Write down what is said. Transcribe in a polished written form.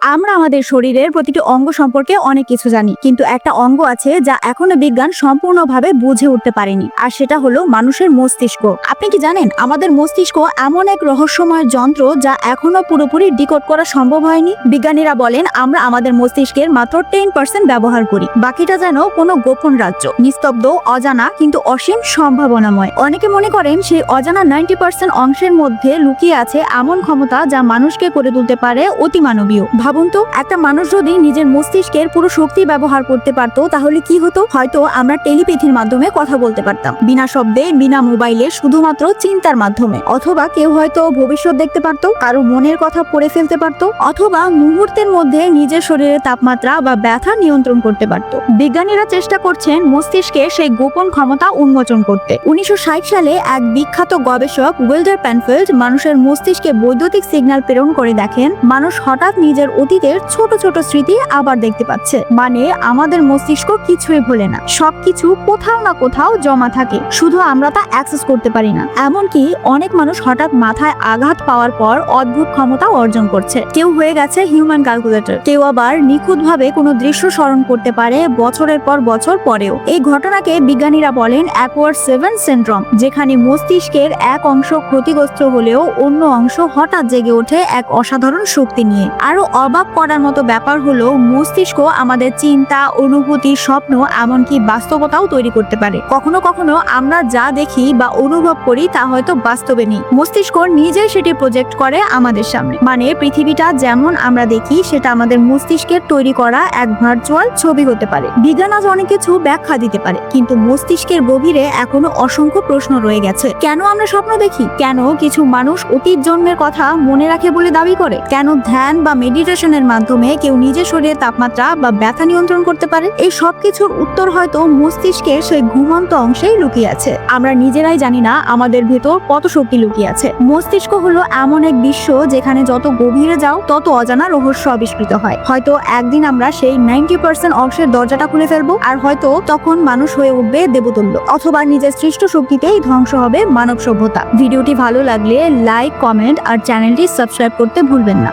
আমরা আমাদের শরীরের প্রতিটি অঙ্গ সম্পর্কে অনেক কিছু জানি, কিন্তু একটা অঙ্গ আছে যা এখনো বিজ্ঞান সম্পূর্ণভাবে বুঝে উঠতে পারেনি, আর সেটা হলো মানুষের মস্তিষ্ক। আপনি কি জানেন আমাদের মস্তিষ্ক এমন এক রহস্যময় যন্ত্র যা এখনো পুরোপুরি ডিকোড করা সম্ভব হয়নি। বিজ্ঞানীরা বলেন আমরা আমাদের মস্তিষ্কের মাত্র 10% ব্যবহার করি, বাকিটা যেন কোনো গোপন রাজ্য, নিস্তব্ধ, অজানা কিন্তু অসীম সম্ভাবনাময়। অনেকে মনে করেন সেই অজানা 90% অংশের মধ্যে লুকিয়ে আছে এমন ক্ষমতা যা মানুষকে করে তুলতে পারে অতিমানবীয়। ভাবুন তো, একটা মানুষ যদি নিজের মস্তিষ্কের পুরো শক্তি ব্যবহার করতে পারতো তাহলে কি হতো? হয়তো আমরা টেলিপ্যাথির মাধ্যমে কথা বলতে পারতাম, বিনা শব্দে, বিনা মোবাইলে, শুধুমাত্র চিন্তার মাধ্যমে। অথবা কেউ হয়তো ভবিষ্যৎ দেখতে পারতো, কারো মনের কথা পড়ে ফেলতে পারতো, অথবা মুহূর্তের মধ্যে নিজের শরীরের তাপমাত্রা বা ব্যথা নিয়ন্ত্রণ করতে পারতো। বিজ্ঞানীরা চেষ্টা করছেন মস্তিষ্কে সেই গোপন ক্ষমতা উন্মোচন করতে। 1960 সালে এক বিখ্যাত গবেষক ওয়েল্ডার প্যানফিল্ড মানুষের মস্তিষ্কে বৈদ্যুতিক সিগন্যাল প্রেরণ করে দেখেন মানুষ হঠাৎ নিজের অতীতের ছোট ছোট স্মৃতি আবার দেখতে পাচ্ছে। মানে আমাদের মস্তিষ্ক কিছুই ভোলে না, সবকিছু কোথাও না কোথাও জমা থাকে, শুধু আমরা তা অ্যাক্সেস করতে পারি না। এমনকি অনেক মানুষ হঠাৎ মাথায় আঘাত পাওয়ার পর অদ্ভুত ক্ষমতা অর্জন করছে। কেউ হয়ে গেছে হিউম্যান ক্যালকুলেটর, কেউ আবার নিখুঁতভাবে কোনো দৃশ্য স্মরণ করতে পারে বছরের পর বছর পরেও। এই ঘটনাকে বিজ্ঞানীরা বলেন অ্যাকওয়ার্ড 7 সিনড্রোম, যেখানে মস্তিষ্কের এক অংশ ক্ষতিগ্রস্ত হলেও অন্য অংশ হঠাৎ জেগে ওঠে এক অসাধারণ শক্তি নিয়ে। আরো অবাক করার মতো ব্যাপার হলো মস্তিষ্ক আমাদের চিন্তা, অনুভূতি, স্বপ্ন, এমনকি বাস্তবতাও তৈরি করতে পারে। কখনো কখনো আমরা যা দেখি বা অনুভব করি তা হয়তো বাস্তবে নেই, মস্তিষ্ক নিজে সেটি প্রজেক্ট করে আমাদের সামনে। মানে পৃথিবীটা যেমন আমরা দেখি সেটা আমাদের মস্তিষ্কের তৈরি করা এক ভার্চুয়াল ছবি হতে পারে। বিজ্ঞান আজ অনেক কিছু ব্যাখ্যা দিতে পারে, কিন্তু মস্তিষ্কের গভীরে এখনো অসংখ্য প্রশ্ন রয়ে গেছে। কেন আমরা স্বপ্ন দেখি? কেন কিছু মানুষ অতীত জন্মের কথা মনে রাখে বলে দাবি করে? কেন ধ্যান বা মেডিটেশনের মাধ্যমে কেউ নিজের শরীরের তাপমাত্রা বা ব্যথা নিয়ন্ত্রণ করতে পারে? এই সবকিছুর উত্তর হয়তো মস্তিষ্কের সেই ঘুমন্ত অংশেই লুকিয়ে আছে। আমরা নিজেরাই জানি না আমাদের ভেতর কত শক্তি লুকিয়ে আছে। মস্তিষ্ক হলো এমন এক বিশ্ব যেখানে যত গভীরে যাও তত অজানা রহস্য আবিষ্কৃত হয়। হয়তো একদিন আমরা সেই 90% অংশের দরজাটা খুলে ফেলবো, আর হয়তো তখন মানুষ হয়ে উঠবে দেবতুল্য, অথবা নিজের সৃষ্ট শক্তিতেই ধ্বংস হবে মানব সভ্যতা। ভিডিওটি ভালো লাগলে লাইক, কমেন্ট আর চ্যানেলটি সাবস্ক্রাইব করতে ভুলবেন না।